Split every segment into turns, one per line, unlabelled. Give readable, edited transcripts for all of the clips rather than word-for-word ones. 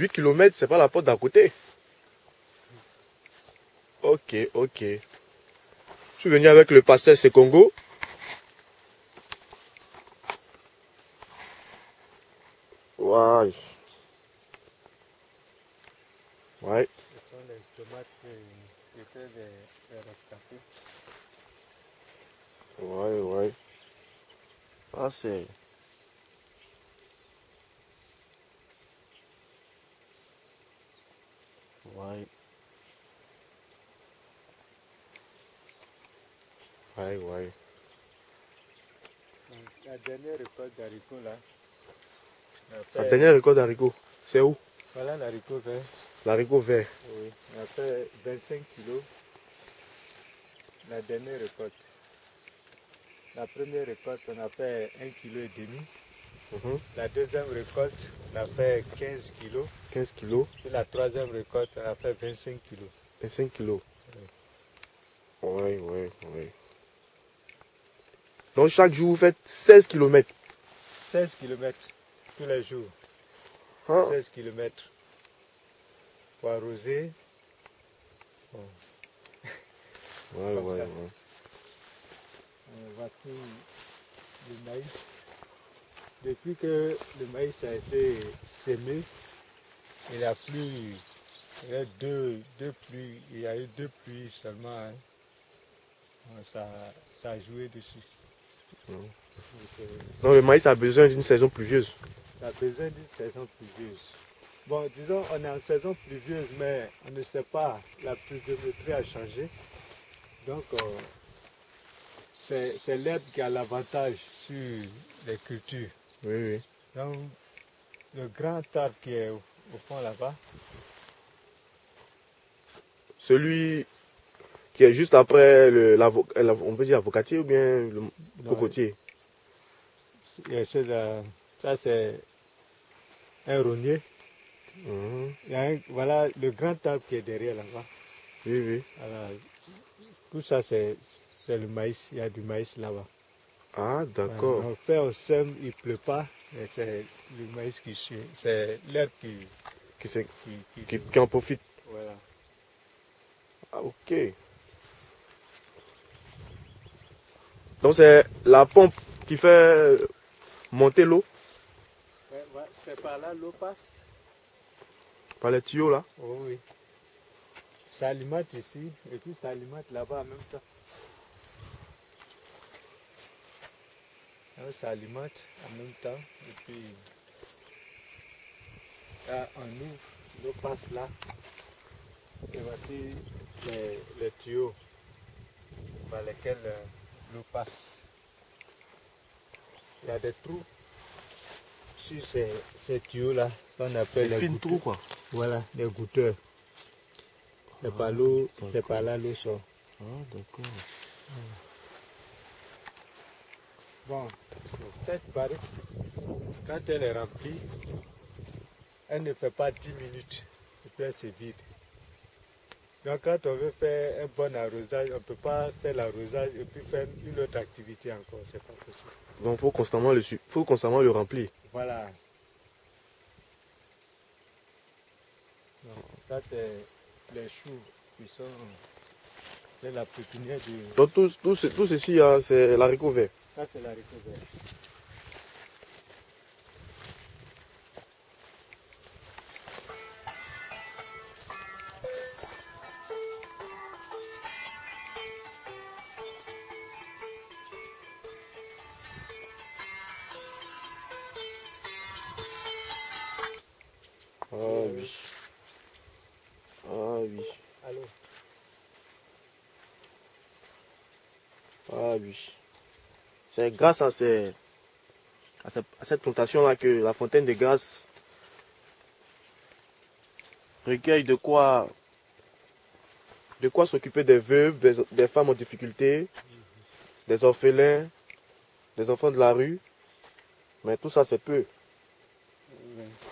8 km, c'est pas la porte d'à côté. Ok, ok. Je suis venu avec le pasteur Sekongo. Ouais. Ouais.
Ce sont les tomates qui étaient des rescapés.
Ouais, ouais. Ah, c'est... Ouais. Ouais, ouais.
Donc, la dernière récolte d'haricots là.
La dernière récolte d'haricots, c'est où?
Voilà l'haricot vert.
L'haricot vert.
Oui. On a fait 25 kilos. La dernière récolte. La première récolte, on a fait 1,5 kg. La deuxième récolte, on a fait 15 kilos.
15 kilos.
Et la troisième récolte, on a fait 25 kilos.
25 kilos. Oui, oui, oui. Donc chaque jour, vous faites 16 km.
16 km tous les jours.
Ah.
16 km. Pour arroser. Bon.
Ouais,
Comme
ouais,
ça.
ouais.
Voici le maïs. Depuis que le maïs a été semé, il a plu. Il y a il y a eu deux pluies seulement. Hein. Ça a joué dessus.
Donc le maïs a besoin d'une saison pluvieuse.
Ça a besoin d'une saison pluvieuse. Bon, disons, on est en saison pluvieuse, mais on ne sait pas, la pluviométrie a changé. Donc, c'est l'herbe qui a l'avantage sur les cultures.
Oui, oui.
Donc, le grand arbre qui est au fond là-bas.
Celui qui est juste après on peut dire avocatier ou bien le cocotier.
Ça, c'est un rognier. Voilà le grand arbre qui est derrière là-bas.
Oui, oui.
Voilà, tout ça, c'est le maïs. Il y a du maïs là-bas.
Ah, d'accord.
On fait, on sème, il ne pleut pas. C'est le maïs qui suit. C'est l'herbe
qui en profite.
Voilà.
Ah, ok. Donc c'est la pompe qui fait monter l'eau.
C'est par là l'eau passe.
Par les tuyaux là.
Oh, oui. Ça alimente ici et puis ça alimente là-bas en même temps. Alors, ça alimente en même temps et puis là on ouvre, l'eau passe là et voici les tuyaux par lesquels l'eau passe. Il y a des trous sur ces tuyaux là qu'on appelle les
fines trous quoi.
Voilà, les goutteurs. C'est par là l'eau sort.
Ah, d'accord.
Bon, cette barrique, quand elle est remplie, elle ne fait pas 10 minutes et puis elle se vide. Donc quand on veut faire un bon arrosage, on ne peut pas faire l'arrosage et puis faire une autre activité encore, c'est pas possible.
Donc il faut constamment le remplir.
Voilà. Donc, ça c'est les choux qui sont de la pépinière du...
Donc tout ceci c'est l'haricot vert.
Ça c'est l'haricot vert.
Ah oui. Ah oui.
Allô?
Ah oui. C'est grâce à cette plantation-là que la fontaine de grâce recueille de quoi s'occuper des veuves, des femmes en difficulté, des orphelins, des enfants de la rue. Mais tout ça, c'est peu.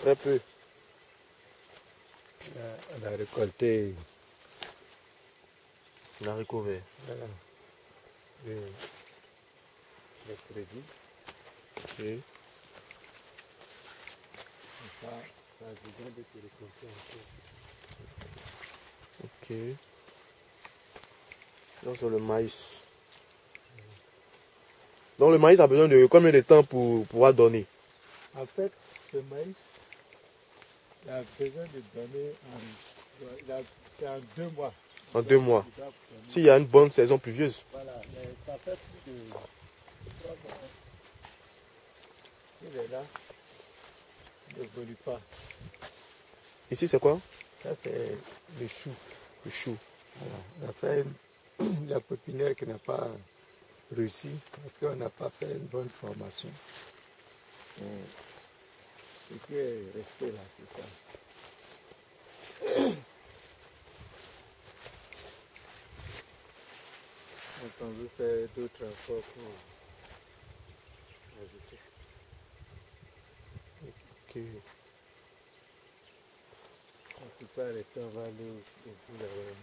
Très peu.
On a récolté
L'haricot vert.
voilà, les crédits.
Oui.
Ça, Ça a besoin d'être récolté encore.
Ok. Donc c'est le maïs. Donc le maïs a besoin de combien de temps pour pouvoir donner?
En fait, ce maïs, il a besoin de donner en 2 mois.
En 2 mois.
Il doit donner.
S'il y a une bonne saison pluvieuse.
Voilà, mais ça fait plus de 3 mois. Il est là, il n'évolue pas.
Ici c'est quoi?
Ça c'est le chou.
Le chou.
Voilà. On a fait la pépinière qui n'a pas réussi parce qu'on n'a pas fait une bonne formation. Ce qui est resté là, c'est ça. Donc on veut faire d'autres efforts pour ajouter.
Ok.
La plupart du temps, on va aller au bout là-bas.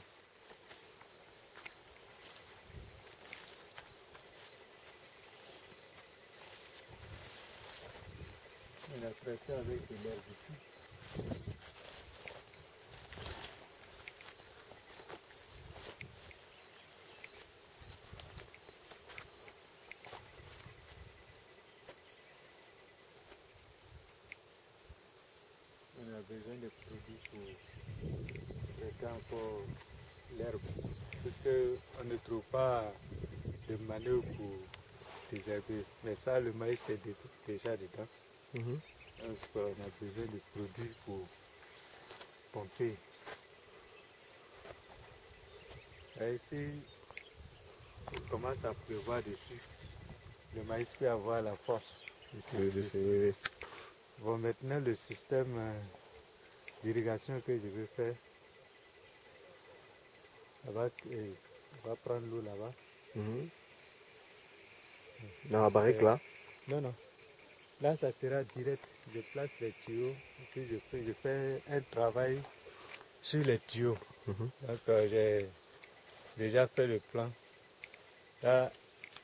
On a traité avec l'herbe ici. On a besoin de produits pour traiter encore l'herbe. Parce qu'on ne trouve pas de manœuvre pour désherber. Mais ça, le maïs, c'est déjà dedans.
Mhm.
Donc on a besoin de produits pour pomper. Et ici, il commence à pleuvoir dessus. Le maïs peut avoir la force.
Oui.
Bon, maintenant, le système d'irrigation que je vais faire, on va prendre l'eau là-bas.
Mhm. Dans la barrique là?
Non. Là, ça sera direct. Je place les tuyaux et puis je fais un travail sur les tuyaux.
Mhm.
Donc, j'ai déjà fait le plan. Là,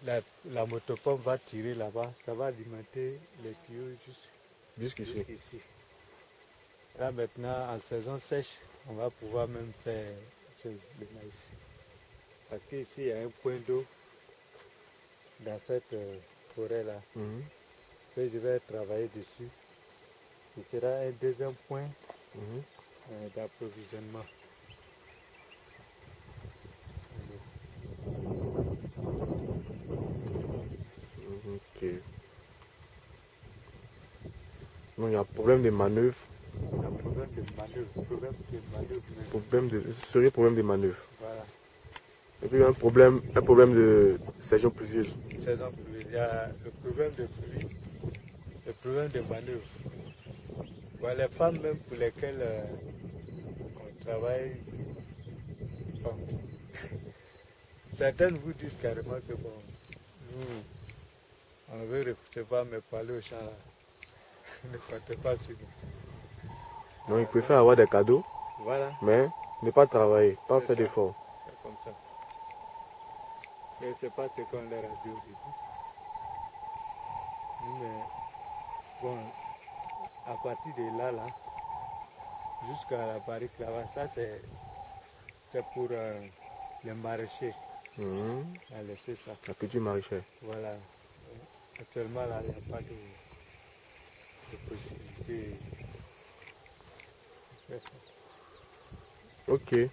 la motopompe va tirer là-bas. Ça va alimenter les tuyaux jusqu'ici. Là, maintenant, en saison sèche, on va pouvoir même faire le maïs. Parce qu'ici, il y a un point d'eau dans cette forêt-là.
Mhm.
Que je vais travailler dessus. Ce sera un deuxième point
Mhm.
d'approvisionnement.
Ok. Donc il y a un problème de manœuvre.
Un problème de manœuvre.
Problème de manœuvre.
Voilà.
Et puis un problème de saison pluvieuse.
Saison pluvieuse. Il y a le problème de pluie, le problème de manœuvre. Bon, les femmes même pour lesquelles on travaille, bon, certaines vous disent carrément que bon, nous, on veut recevoir mes pour aller au champ là. Ne comptez pas sur nous.
Donc ils préfèrent avoir des cadeaux,
Voilà.
mais ne pas travailler, pas faire
ça.
d'efforts.
C'est comme ça. Je ne sais pas ce qu'on leur a dit au début. Mais bon, à partir de là, jusqu'à la barrique là-bas, ça c'est pour les maraîchers.
Mhm.
On a laissé ça.
La culture maraîchère.
Voilà. Actuellement, là, il n'y a pas de possibilité de faire ça.
Ok.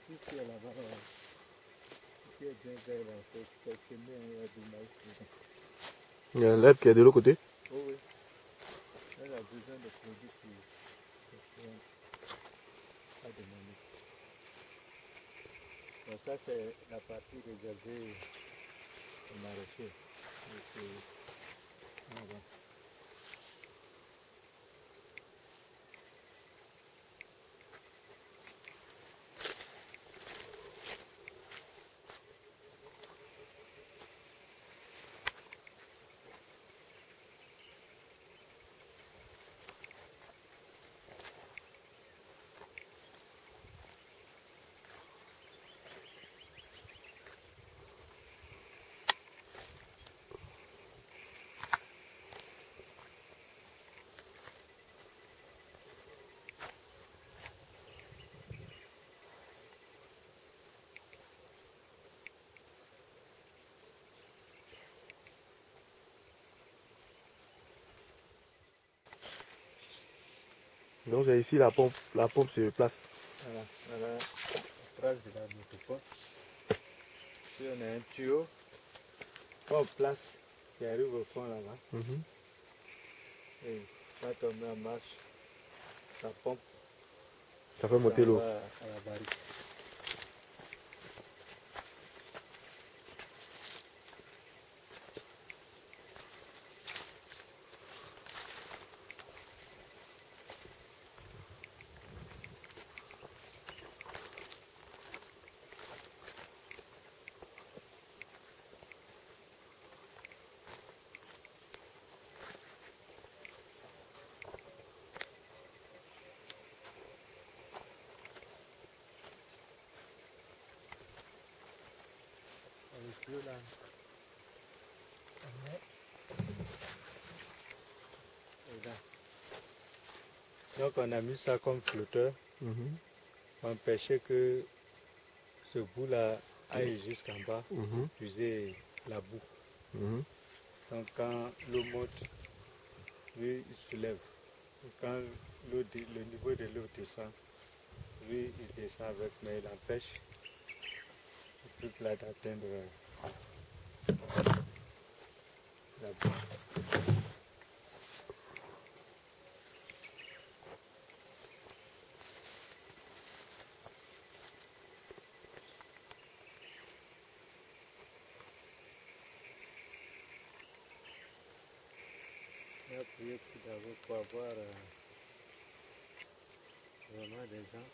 Tout ce qui est là-bas, ce qui est bien vert, c'est semé, il y a du maïs dedans.
Il y a l'herbe qui est de l'autre côté.
Oh oui. Elle a besoin de produits pour pas de manœuvre. Donc ça, c'est la partie réservée aux maraîchers. Voilà.
Donc c'est ici la pompe se place.
Voilà, voilà la trace de la motopompe. Puis on a un tuyau qu'on place qui arrive au fond là-bas. Et quand on met en marche, ça pompe.
Ça fait monter l'eau.
À la barrique. Là. Donc on a mis ça comme flotteur pour empêcher que ce bout-là aille jusqu'en bas pour puiser la boue. Donc quand l'eau monte, lui il soulève. Et quand le niveau de l'eau descend, lui il descend avec, mais il empêche le truc là d'atteindre la boue. J'ai appuyé tout d'abord pour avoir vraiment des gens